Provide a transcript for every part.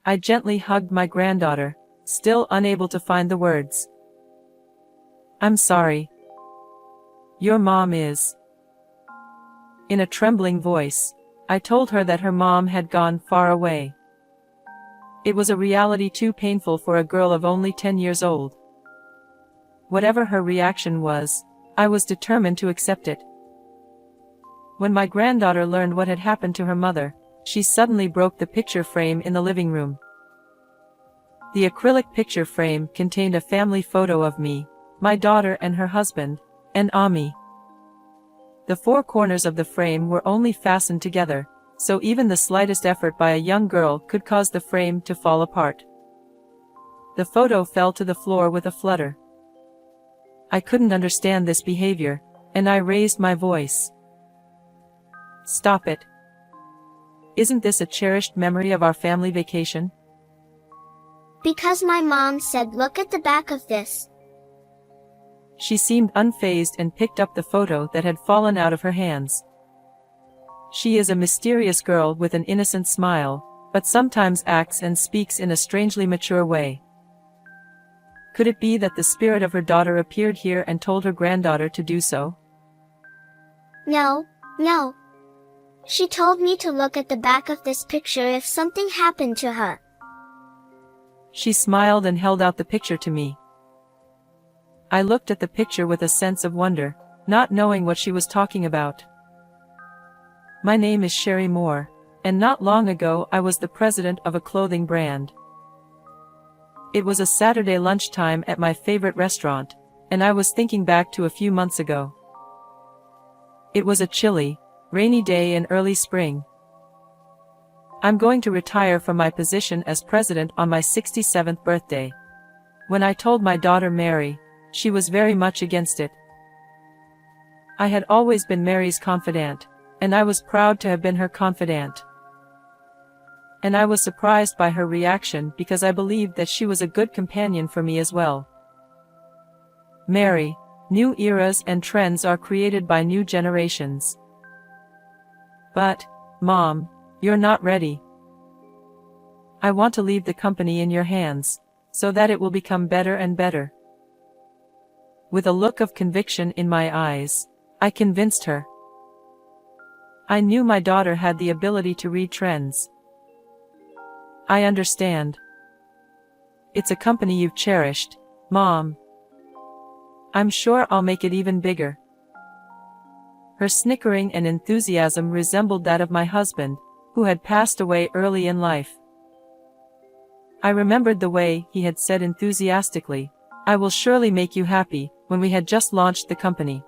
I gently hugged my granddaughter, still unable to find the words. I'm sorry. Your mom is. In a trembling voice, I told her that her mom had gone far away. It was a reality too painful for a girl of only 10 years old. Whatever her reaction was, I was determined to accept it. When my granddaughter learned what had happened to her mother, she suddenly broke the picture frame in the living room. The acrylic picture frame contained a family photo of me, my daughter and her husband, and Ami. The four corners of the frame were only fastened together, so even the slightest effort by a young girl could cause the frame to fall apart. The photo fell to the floor with a flutter. I couldn't understand this behavior, and I raised my voice. Stop it. Isn't this a cherished memory of our family vacation? Because my mom said look at the back of this. She seemed unfazed and picked up the photo that had fallen out of her hands. She is a mysterious girl with an innocent smile, but sometimes acts and speaks in a strangely mature way. Could it be that the spirit of her daughter appeared here and told her granddaughter to do so? No. She told me to look at the back of this picture if something happened to her. She smiled and held out the picture to me. I looked at the picture with a sense of wonder, not knowing what she was talking about. My name is Sherry Moore, and not long ago I was the president of a clothing brand. It was a Saturday lunchtime at my favorite restaurant, and I was thinking back to a few months ago. It was a chilly, rainy day in early spring. I'm going to retire from my position as president on my 67th birthday. When I told my daughter Mary, she was very much against it. I had always been Mary's confidant, and I was proud to have been her confidant. And I was surprised by her reaction because I believed that she was a good companion for me as well. Mary, new eras and trends are created by new generations. But, Mom, you're not ready. I want to leave the company in your hands, so that it will become better and better. With a look of conviction in my eyes, I convinced her. I knew my daughter had the ability to read trends. I understand. It's a company you've cherished, Mom. I'm sure I'll make it even bigger. Her snickering and enthusiasm resembled that of my husband, who had passed away early in life. I remembered the way he had said enthusiastically, "I will surely make you happy," when we had just launched the company.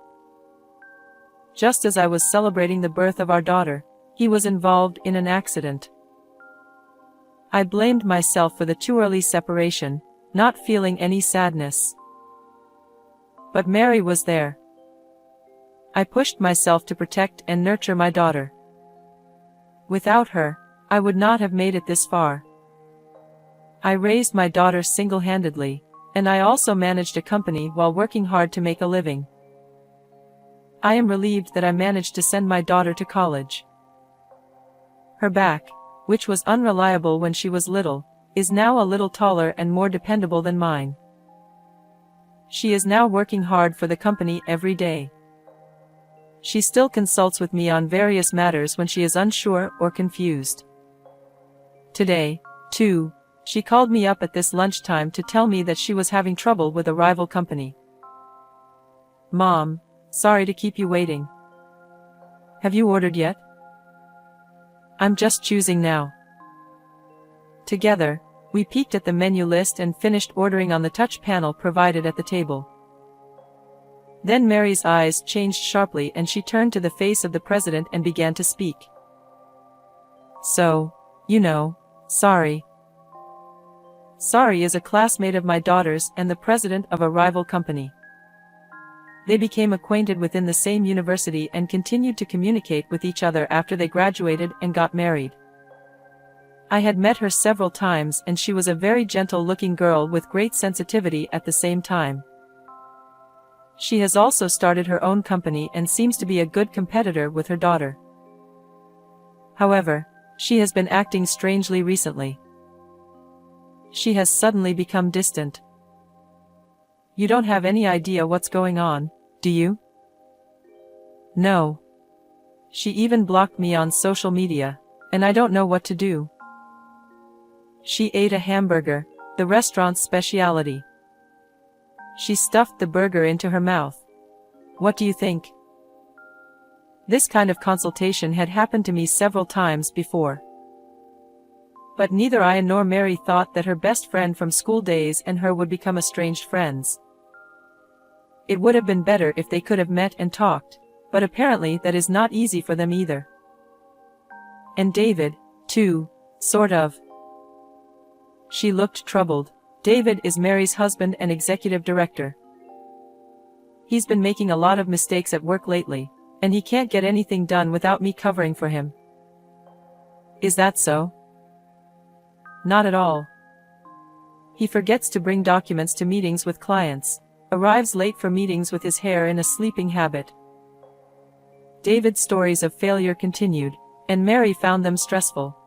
Just as I was celebrating the birth of our daughter, he was involved in an accident. I blamed myself for the too early separation, not feeling any sadness. But Mary was there. I pushed myself to protect and nurture my daughter. Without her, I would not have made it this far. I raised my daughter single-handedly, and I also managed a company while working hard to make a living. I am relieved that I managed to send my daughter to college. Her back, which was unreliable when she was little, is now a little taller and more dependable than mine. She is now working hard for the company every day. She still consults with me on various matters when she is unsure or confused. Today, too, she called me up at this lunchtime to tell me that she was having trouble with a rival company. "Mom, sorry to keep you waiting. Have you ordered yet?" "I'm just choosing now." Together, we peeked at the menu list and finished ordering on the touch panel provided at the table. Then Mary's eyes changed sharply and she turned to the face of the president and began to speak. "So, sorry. Sorry is a classmate of my daughter's and the president of a rival company. They became acquainted within the same university and continued to communicate with each other after they graduated and got married. I had met her several times and she was a very gentle-looking girl with great sensitivity at the same time. She has also started her own company and seems to be a good competitor with her daughter. However, she has been acting strangely recently. She has suddenly become distant. You don't have any idea what's going on, do you? No. She even blocked me on social media, and I don't know what to do. She ate a hamburger, the restaurant's specialty. She stuffed the burger into her mouth. What do you think? This kind of consultation had happened to me several times before. But neither I nor Mary thought that her best friend from school days and her would become estranged friends. It would have been better if they could have met and talked, but apparently that is not easy for them either. And David, too, sort of. She looked troubled. David is Mary's husband and executive director. He's been making a lot of mistakes at work lately, and he can't get anything done without me covering for him. Is that so? Not at all. He forgets to bring documents to meetings with clients, arrives late for meetings with his hair in a sleeping habit. David's stories of failure continued, and Mary found them stressful.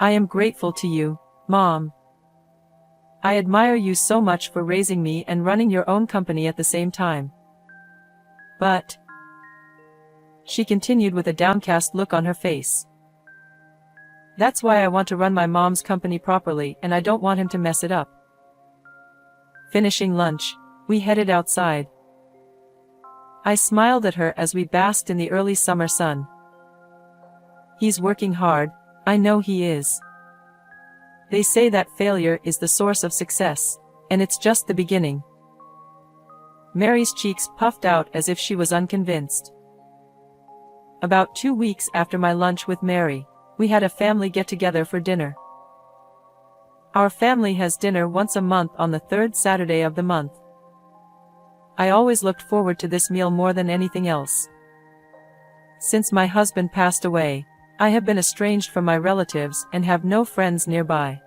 I am grateful to you, Mom. I admire you so much for raising me and running your own company at the same time. But, she continued with a downcast look on her face, that's why I want to run my mom's company properly, and I don't want him to mess it up. Finishing lunch, we headed outside. I smiled at her as we basked in the early summer sun. He's working hard, I know he is. They say that failure is the source of success, and it's just the beginning. Mary's cheeks puffed out as if she was unconvinced. About 2 weeks after my lunch with Mary, we had a family get-together for dinner. Our family has dinner once a month on the third Saturday of the month. I always looked forward to this meal more than anything else. Since my husband passed away, I have been estranged from my relatives and have no friends nearby.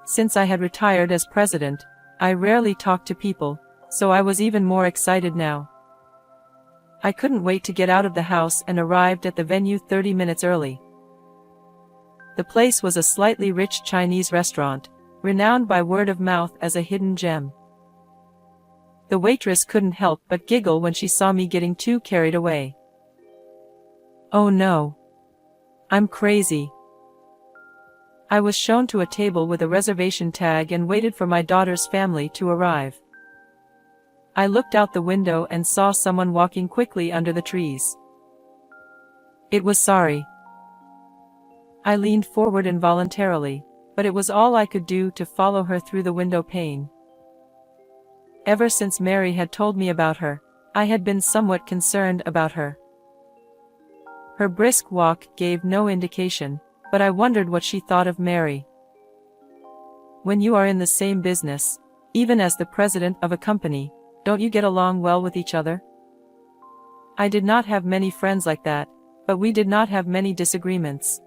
Since I had retired as president, I rarely talked to people, so I was even more excited now. I couldn't wait to get out of the house and arrived at the venue 30 minutes early. The place was a slightly rich Chinese restaurant, renowned by word of mouth as a hidden gem. The waitress couldn't help but giggle when she saw me getting too carried away. Oh no. I'm crazy. I was shown to a table with a reservation tag and waited for my daughter's family to arrive. I looked out the window and saw someone walking quickly under the trees. It was Sari. I leaned forward involuntarily, but it was all I could do to follow her through the window pane. Ever since Mary had told me about her, I had been somewhat concerned about her. Her brisk walk gave no indication, but I wondered what she thought of Mary. When you are in the same business, even as the president of a company, don't you get along well with each other? I did not have many friends like that, but we did not have many disagreements.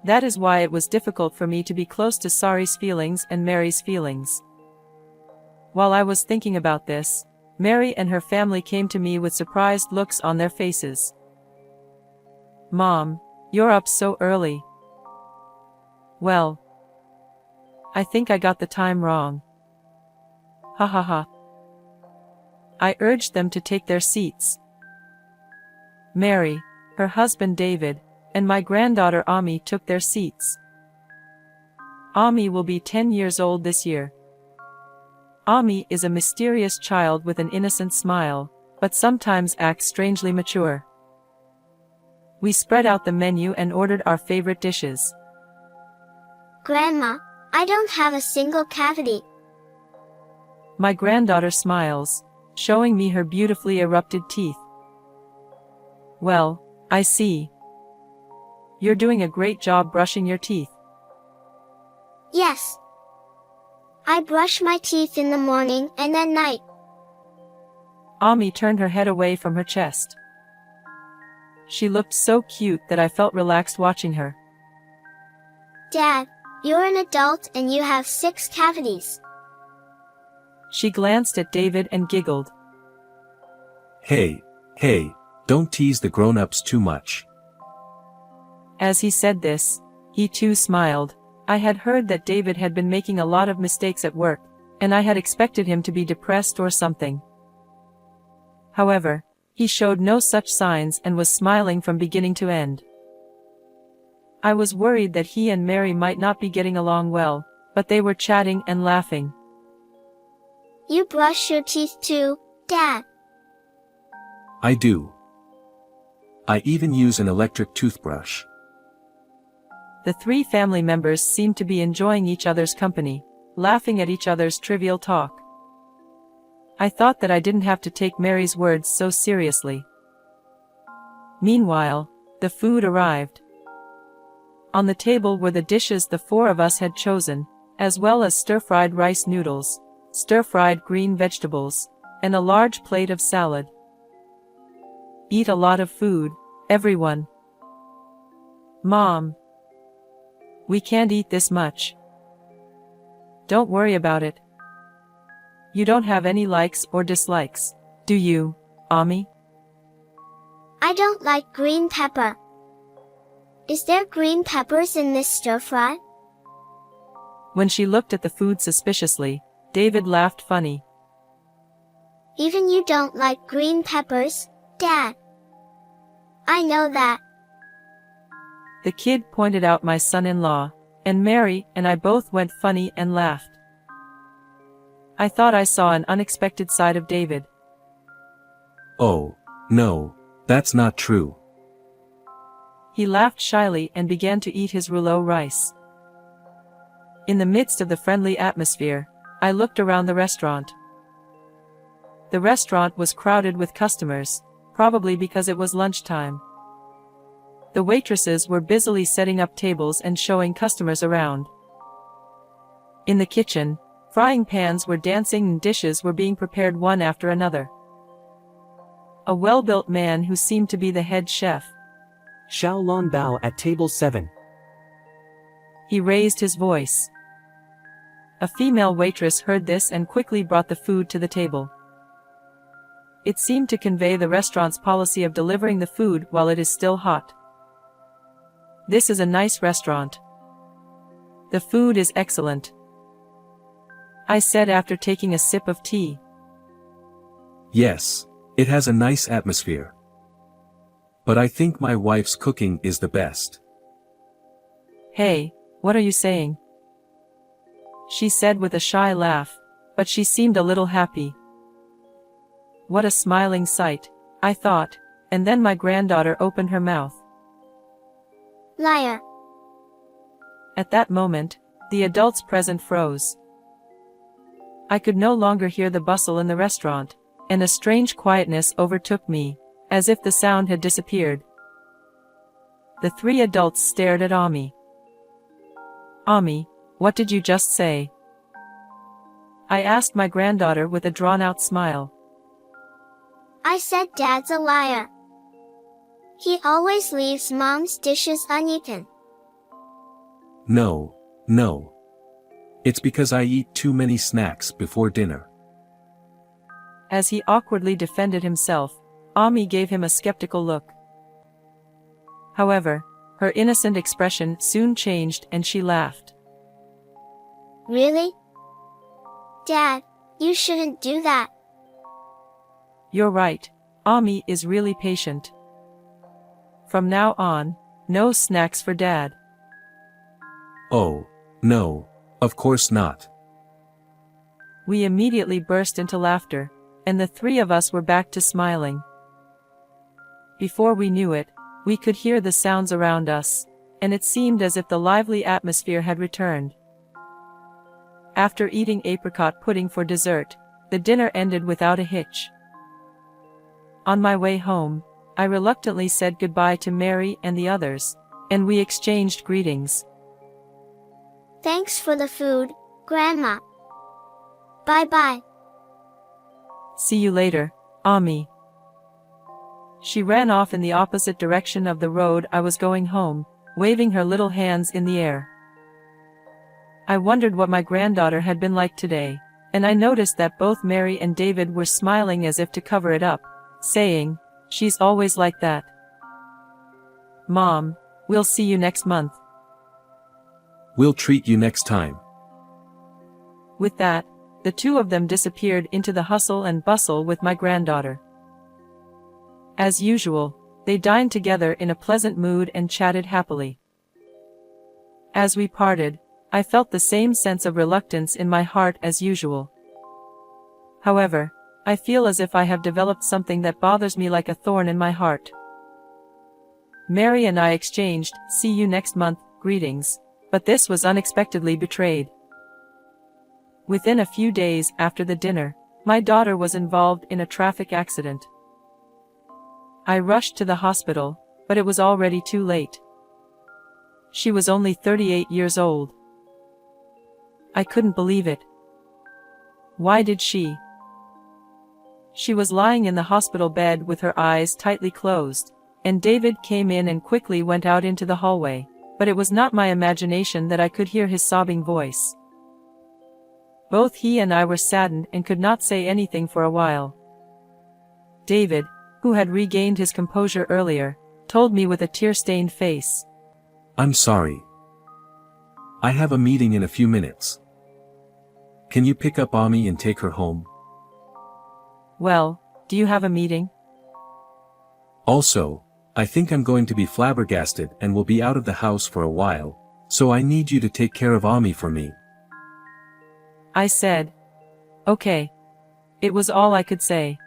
That is why it was difficult for me to be close to Sari's feelings and Mary's feelings. While I was thinking about this, Mary and her family came to me with surprised looks on their faces. Mom, you're up so early. Well, I think I got the time wrong. Ha ha ha. I urged them to take their seats. Mary, her husband David, and my granddaughter Ami took their seats. Ami will be 10 years old this year. Ami is a mysterious child with an innocent smile, but sometimes acts strangely mature. We spread out the menu and ordered our favorite dishes. Grandma, I don't have a single cavity. My granddaughter smiles, showing me her beautifully erupted teeth. Well, I see. You're doing a great job brushing your teeth. Yes. I brush my teeth in the morning and at night. Ami turned her head away from her chest. She looked so cute that I felt relaxed watching her. Dad, you're an adult and you have 6 cavities. She glanced at David and giggled. Hey, don't tease the grown-ups too much. As he said this, he too smiled, I had heard that David had been making a lot of mistakes at work, and I had expected him to be depressed or something. However, he showed no such signs and was smiling from beginning to end. I was worried that he and Mary might not be getting along well, but they were chatting and laughing. You brush your teeth too, Dad? I do. I even use an electric toothbrush. The three family members seemed to be enjoying each other's company, laughing at each other's trivial talk. I thought that I didn't have to take Mary's words so seriously. Meanwhile, the food arrived. On the table were the dishes the four of us had chosen, as well as stir-fried rice noodles, stir-fried green vegetables, and a large plate of salad. Eat a lot of food, everyone. Mom. We can't eat this much. Don't worry about it. You don't have any likes or dislikes, do you, Ami? I don't like green pepper. Is there green peppers in this stir-fry? When she looked at the food suspiciously, David laughed funny. Even you don't like green peppers, Dad? I know that. The kid pointed out my son-in-law, and Mary and I both went funny and laughed. I thought I saw an unexpected side of David. Oh, no, that's not true. He laughed shyly and began to eat his rouleau rice. In the midst of the friendly atmosphere, I looked around the restaurant. The restaurant was crowded with customers, probably because it was lunchtime. The waitresses were busily setting up tables and showing customers around. In the kitchen, frying pans were dancing and dishes were being prepared one after another. A well-built man who seemed to be the head chef. Xiao Lon Bao at table 7. He raised his voice. A female waitress heard this and quickly brought the food to the table. It seemed to convey the restaurant's policy of delivering the food while it is still hot. This is a nice restaurant. The food is excellent, I said after taking a sip of tea. Yes, it has a nice atmosphere. But I think my wife's cooking is the best. Hey, what are you saying? She said with a shy laugh, but she seemed a little happy. What a smiling sight, I thought, and then my granddaughter opened her mouth. Liar. At that moment, the adults present froze. I could no longer hear the bustle in the restaurant, and a strange quietness overtook me, as if the sound had disappeared. The three adults stared at Ami. Ami, what did you just say? I asked my granddaughter with a drawn-out smile. I said Dad's a liar. He always leaves Mom's dishes uneaten. No. It's because I eat too many snacks before dinner. As he awkwardly defended himself, Ami gave him a skeptical look. However, her innocent expression soon changed and she laughed. Really? Dad, you shouldn't do that. You're right, Ami is really patient. From now on, no snacks for Dad. Oh, no, of course not. We immediately burst into laughter, and the three of us were back to smiling. Before we knew it, we could hear the sounds around us, and it seemed as if the lively atmosphere had returned. After eating apricot pudding for dessert, the dinner ended without a hitch. On my way home, I reluctantly said goodbye to Mary and the others, and we exchanged greetings. Thanks for the food, Grandma. Bye-bye. See you later, Ami. She ran off in the opposite direction of the road I was going home, waving her little hands in the air. I wondered what my granddaughter had been like today, and I noticed that both Mary and David were smiling as if to cover it up, saying, "She's always like that." Mom, we'll see you next month. We'll treat you next time. With that, the two of them disappeared into the hustle and bustle with my granddaughter. As usual, they dined together in a pleasant mood and chatted happily. As we parted, I felt the same sense of reluctance in my heart as usual. However, I feel as if I have developed something that bothers me like a thorn in my heart. Mary and I exchanged "see you next month" greetings, but this was unexpectedly betrayed. Within a few days after the dinner, my daughter was involved in a traffic accident. I rushed to the hospital, but it was already too late. She was only 38 years old. I couldn't believe it. Why did she? She was lying in the hospital bed with her eyes tightly closed, and David came in and quickly went out into the hallway, but it was not my imagination that I could hear his sobbing voice. Both he and I were saddened and could not say anything for a while. David, who had regained his composure earlier, told me with a tear-stained face, "I'm sorry. I have a meeting in a few minutes. Can you pick up Ami and take her home? Well, do you have a meeting? Also, I think I'm going to be flabbergasted and will be out of the house for a while, so I need you to take care of Ami for me." I said. Okay. It was all I could say.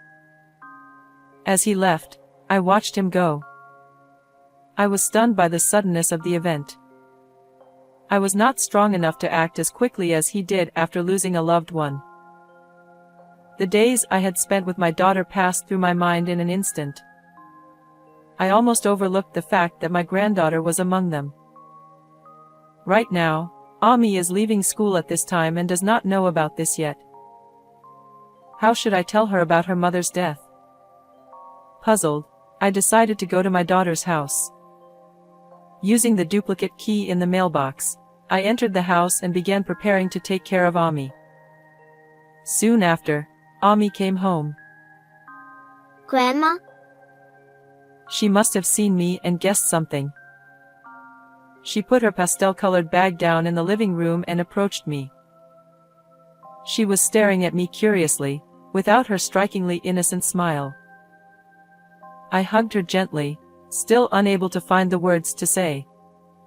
As he left, I watched him go. I was stunned by the suddenness of the event. I was not strong enough to act as quickly as he did after losing a loved one. The days I had spent with my daughter passed through my mind in an instant. I almost overlooked the fact that my granddaughter was among them. Right now, Ami is leaving school at this time and does not know about this yet. How should I tell her about her mother's death? Puzzled, I decided to go to my daughter's house. Using the duplicate key in the mailbox, I entered the house and began preparing to take care of Ami. Soon after, Ami came home. Grandma? She must have seen me and guessed something. She put her pastel-colored bag down in the living room and approached me. She was staring at me curiously, without her strikingly innocent smile. I hugged her gently, still unable to find the words to say.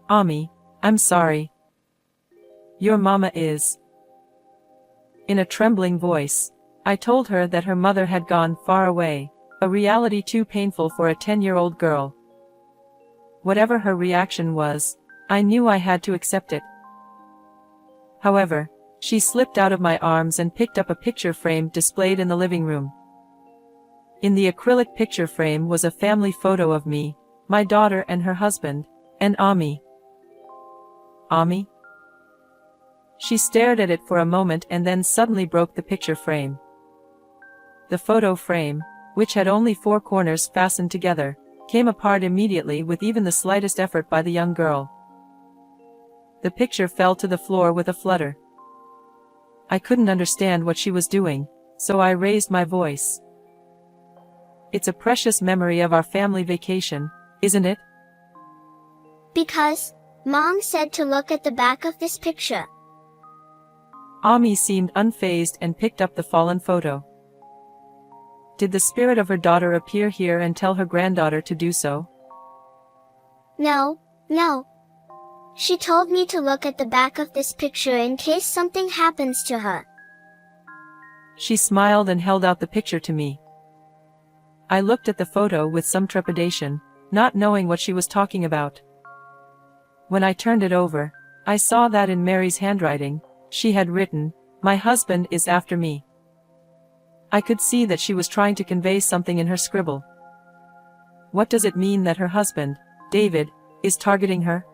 "Ami, I'm sorry. Your mama is." In a trembling voice, I told her that her mother had gone far away, a reality too painful for a 10-year-old girl. Whatever her reaction was, I knew I had to accept it. However, she slipped out of my arms and picked up a picture frame displayed in the living room. In the acrylic picture frame was a family photo of me, my daughter and her husband, and Ami. Ami? She stared at it for a moment and then suddenly broke the picture frame. The photo frame, which had only 4 corners fastened together, came apart immediately with even the slightest effort by the young girl. The picture fell to the floor with a flutter. I couldn't understand what she was doing, so I raised my voice. "It's a precious memory of our family vacation, isn't it?" Because Mom said to look at the back of this picture. Ami seemed unfazed and picked up the fallen photo. Did the spirit of her daughter appear here and tell her granddaughter to do so? No. She told me to look at the back of this picture in case something happens to her. She smiled and held out the picture to me. I looked at the photo with some trepidation, not knowing what she was talking about. When I turned it over, I saw that in Mary's handwriting, she had written, "My husband is after me." I could see that she was trying to convey something in her scribble. What does it mean that her husband, David, is targeting her?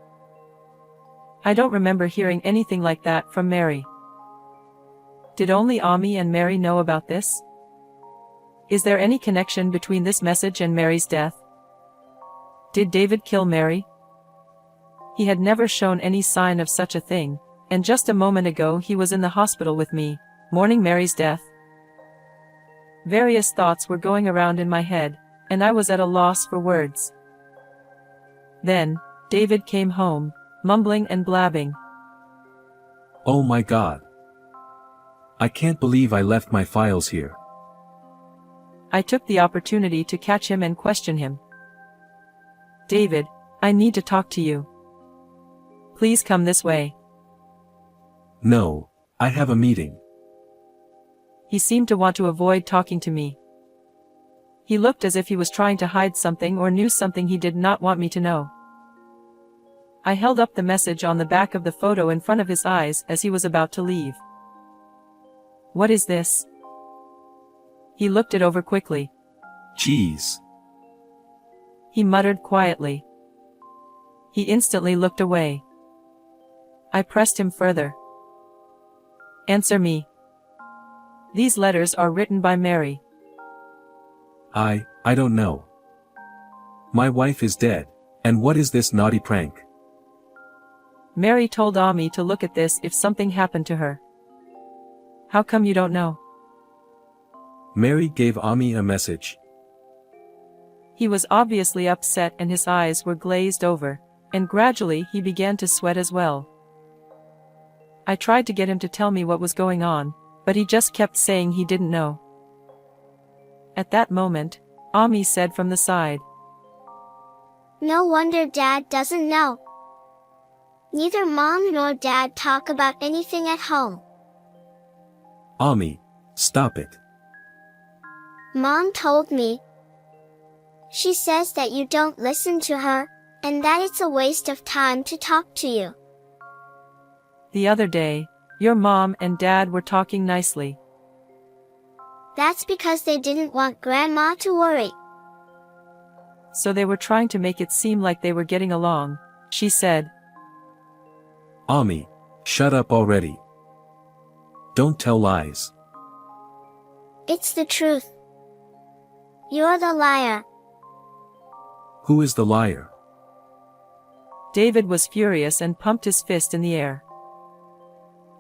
I don't remember hearing anything like that from Mary. Did only Ami and Mary know about this? Is there any connection between this message and Mary's death? Did David kill Mary? He had never shown any sign of such a thing, and just a moment ago he was in the hospital with me, mourning Mary's death. Various thoughts were going around in my head, and I was at a loss for words. Then, David came home, mumbling and blabbing. Oh my God. I can't believe I left my files here. I took the opportunity to catch him and question him. David, I need to talk to you. Please come this way. No, I have a meeting. He seemed to want to avoid talking to me. He looked as if he was trying to hide something or knew something he did not want me to know. I held up the message on the back of the photo in front of his eyes as he was about to leave. What is this? He looked it over quickly. Jeez. He muttered quietly. He instantly looked away. I pressed him further. Answer me. These letters are written by Mary. I don't know. My wife is dead, and what is this naughty prank? Mary told Ami to look at this if something happened to her. How come you don't know? Mary gave Ami a message. He was obviously upset and his eyes were glazed over, and gradually he began to sweat as well. I tried to get him to tell me what was going on, but he just kept saying he didn't know. At that moment, Ami said from the side, No wonder Dad doesn't know. Neither Mom nor Dad talk about anything at home. Ami, stop it. Mom told me. She says that you don't listen to her, and that it's a waste of time to talk to you. The other day, your mom and dad were talking nicely. That's because they didn't want Grandma to worry. So they were trying to make it seem like they were getting along, she said. Ami, shut up already. Don't tell lies. It's the truth. You're the liar. Who is the liar? David was furious and pumped his fist in the air.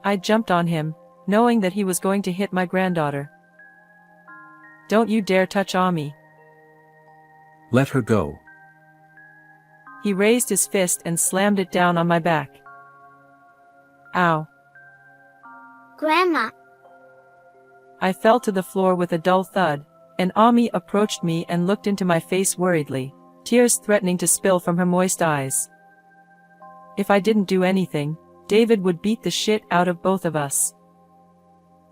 I jumped on him, knowing that he was going to hit my granddaughter. Don't you dare touch Ami. Let her go. He raised his fist and slammed it down on my back. Ow. Grandma. I fell to the floor with a dull thud, and Ami approached me and looked into my face worriedly, tears threatening to spill from her moist eyes. If I didn't do anything, David would beat the shit out of both of us.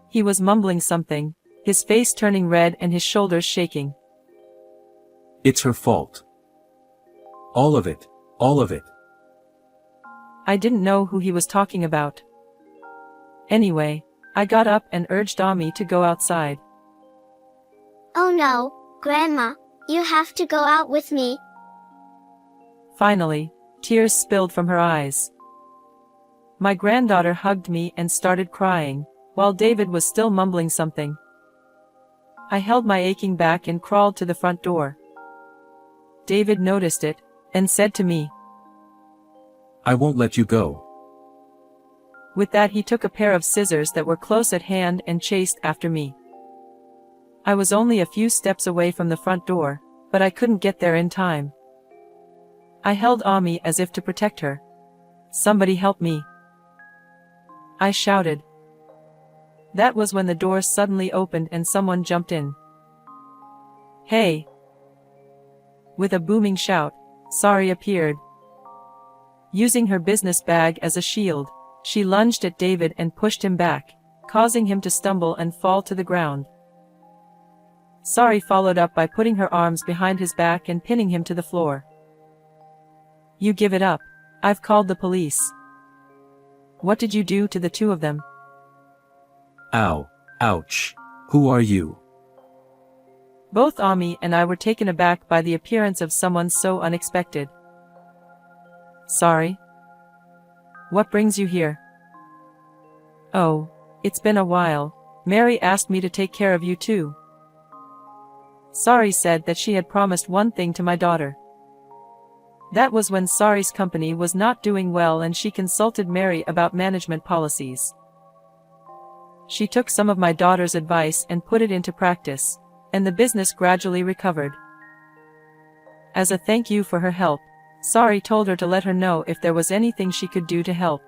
He was mumbling something, his face turning red and his shoulders shaking. It's her fault. All of it, all of it. I didn't know who he was talking about. Anyway, I got up and urged Ami to go outside. Oh no, Grandma, you have to go out with me. Finally, tears spilled from her eyes. My granddaughter hugged me and started crying, while David was still mumbling something. I held my aching back and crawled to the front door. David noticed it, and said to me, I won't let you go. With that he took a pair of scissors that were close at hand and chased after me. I was only a few steps away from the front door, but I couldn't get there in time. I held Ami as if to protect her. Somebody help me. I shouted. That was when the door suddenly opened and someone jumped in. Hey! With a booming shout, Sari appeared. Using her business bag as a shield, she lunged at David and pushed him back, causing him to stumble and fall to the ground. Sari followed up by putting her arms behind his back and pinning him to the floor. You give it up. I've called the police. What did you do to the two of them? Ow, ouch. Who are you? Both Ami and I were taken aback by the appearance of someone so unexpected. Sorry. What brings you here? Oh, it's been a while. Mary asked me to take care of you too. Sari said that she had promised one thing to my daughter. That was when Sari's company was not doing well and she consulted Mary about management policies. She took some of my daughter's advice and put it into practice, and the business gradually recovered. As a thank you for her help, Sari told her to let her know if there was anything she could do to help.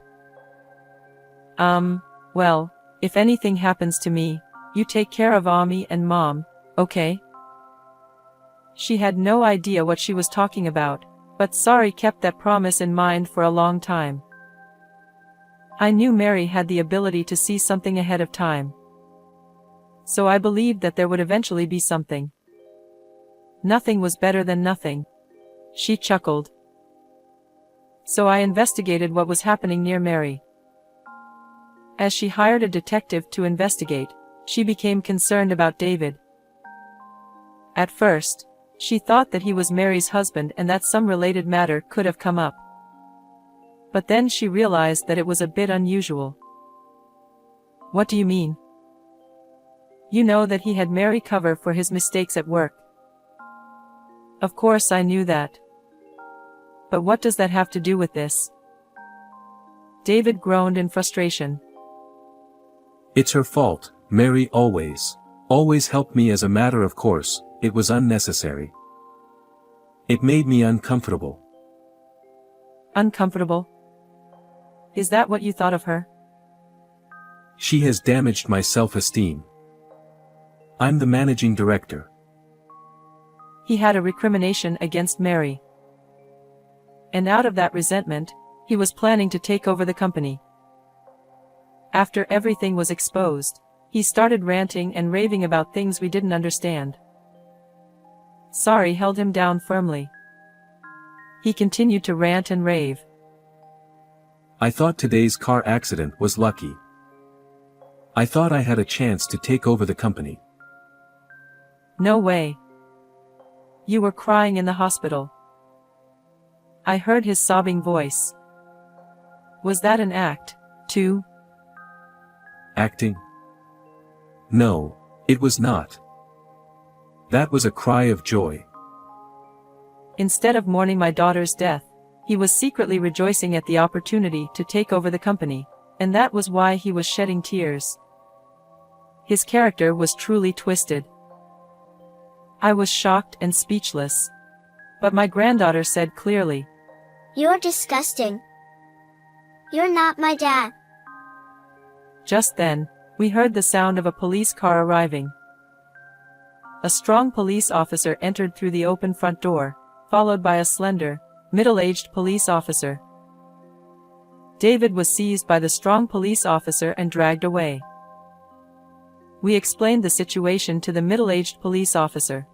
Well, if anything happens to me, you take care of Ami and Mom, okay? She had no idea what she was talking about, but Sari kept that promise in mind for a long time. I knew Mary had the ability to see something ahead of time. So I believed that there would eventually be something. Nothing was better than nothing. She chuckled. So I investigated what was happening near Mary. As she hired a detective to investigate, she became concerned about David. At first, she thought that he was Mary's husband and that some related matter could have come up. But then she realized that it was a bit unusual. What do you mean? You know that he had Mary cover for his mistakes at work. Of course I knew that. But what does that have to do with this? David groaned in frustration. It's her fault. Mary always helped me as a matter of course. It was unnecessary. It made me uncomfortable. Uncomfortable? Is that what you thought of her? She has damaged my self-esteem. I'm the managing director. He had a recrimination against Mary. And out of that resentment, he was planning to take over the company. After everything was exposed, he started ranting and raving about things we didn't understand. Sari held him down firmly. He continued to rant and rave. I thought today's car accident was lucky. I thought I had a chance to take over the company. No way. You were crying in the hospital. I heard his sobbing voice. Was that an act, too? Acting? No, it was not. That was a cry of joy. Instead of mourning my daughter's death, he was secretly rejoicing at the opportunity to take over the company, and that was why he was shedding tears. His character was truly twisted. I was shocked and speechless. But my granddaughter said clearly, You're disgusting. You're not my dad. Just then, we heard the sound of a police car arriving. A strong police officer entered through the open front door, followed by a slender, middle-aged police officer. David was seized by the strong police officer and dragged away. We explained the situation to the middle-aged police officer.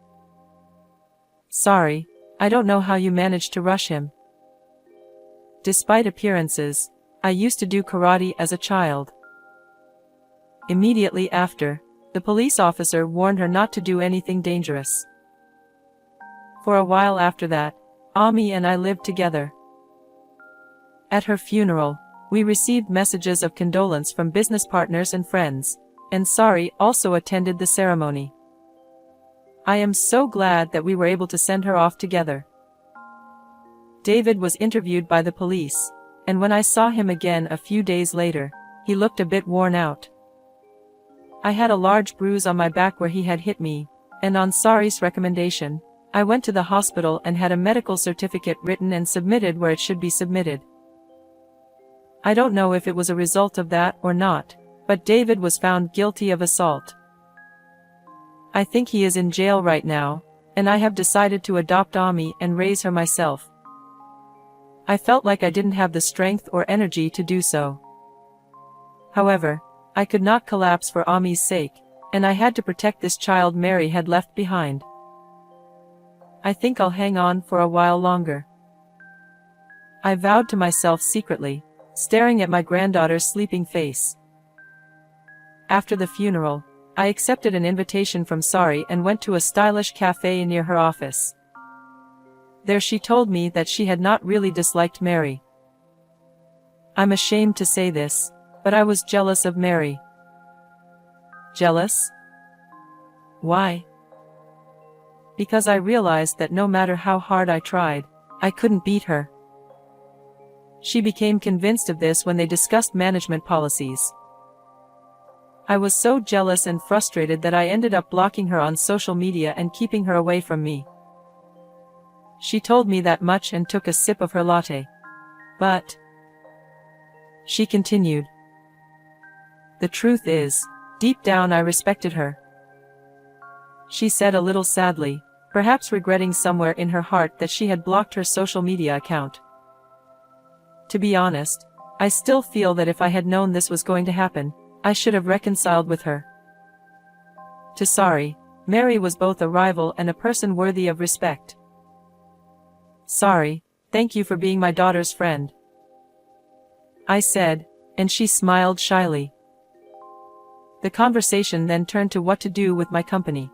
Sorry, I don't know how you managed to rush him. Despite appearances, I used to do karate as a child. Immediately after, the police officer warned her not to do anything dangerous. For a while after that, Ami and I lived together. At her funeral, we received messages of condolence from business partners and friends, and Sari also attended the ceremony. I am so glad that we were able to send her off together. David was interviewed by the police, and when I saw him again a few days later, he looked a bit worn out. I had a large bruise on my back where he had hit me, and on Sari's recommendation, I went to the hospital and had a medical certificate written and submitted where it should be submitted. I don't know if it was a result of that or not, but David was found guilty of assault. I think he is in jail right now, and I have decided to adopt Ami and raise her myself. I felt like I didn't have the strength or energy to do so. However, I could not collapse for Ami's sake, and I had to protect this child Mary had left behind. I think I'll hang on for a while longer. I vowed to myself secretly, staring at my granddaughter's sleeping face. After the funeral, I accepted an invitation from Sari and went to a stylish cafe near her office. There she told me that she had not really disliked Mary. I'm ashamed to say this, but I was jealous of Mary. Jealous? Why? Because I realized that no matter how hard I tried, I couldn't beat her. She became convinced of this when they discussed management policies. I was so jealous and frustrated that I ended up blocking her on social media and keeping her away from me. She told me that much and took a sip of her latte. But, she continued, The truth is, deep down I respected her. She said a little sadly, perhaps regretting somewhere in her heart that she had blocked her social media account. To be honest, I still feel that if I had known this was going to happen, I should have reconciled with her. To Sari, Mary was both a rival and a person worthy of respect. Sari, thank you for being my daughter's friend, I said, and she smiled shyly. The conversation then turned to what to do with my company.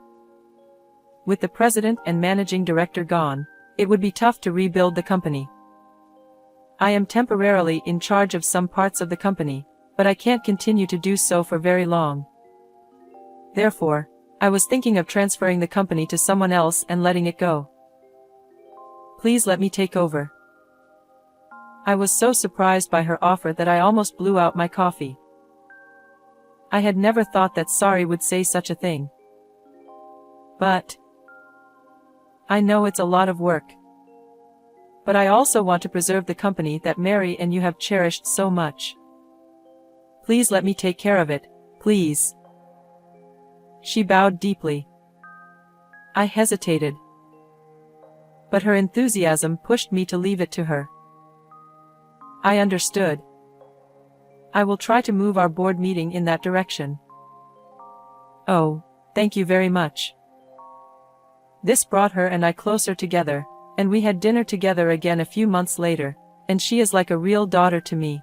With the president and managing director gone, it would be tough to rebuild the company. I am temporarily in charge of some parts of the company, but I can't continue to do so for very long. Therefore, I was thinking of transferring the company to someone else and letting it go. Please let me take over. I was so surprised by her offer that I almost blew out my coffee. I had never thought that Sari would say such a thing. But I know it's a lot of work. But I also want to preserve the company that Mary and you have cherished so much. Please let me take care of it, please. She bowed deeply. I hesitated. But her enthusiasm pushed me to leave it to her. I understood. I will try to move our board meeting in that direction. Oh, thank you very much. This brought her and I closer together, and we had dinner together again a few months later, and she is like a real daughter to me.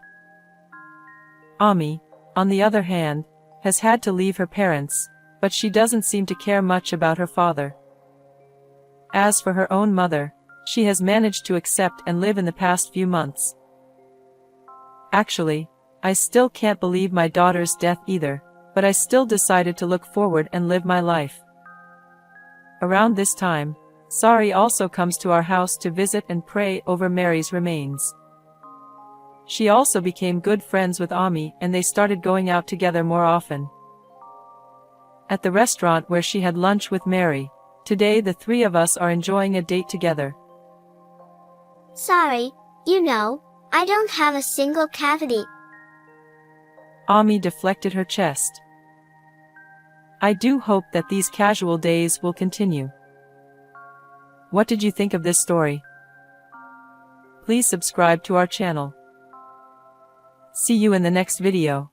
Ami, on the other hand, has had to leave her parents, but she doesn't seem to care much about her father. As for her own mother, she has managed to accept and live in the past few months. Actually, I still can't believe my daughter's death either, but I still decided to look forward and live my life. Around this time, Sari also comes to our house to visit and pray over Mary's remains. She also became good friends with Ami and they started going out together more often. At the restaurant where she had lunch with Mary, today the three of us are enjoying a date together. Sorry, I don't have a single cavity. Ami deflected her chest. I do hope that these casual days will continue. What did you think of this story? Please subscribe to our channel. See you in the next video.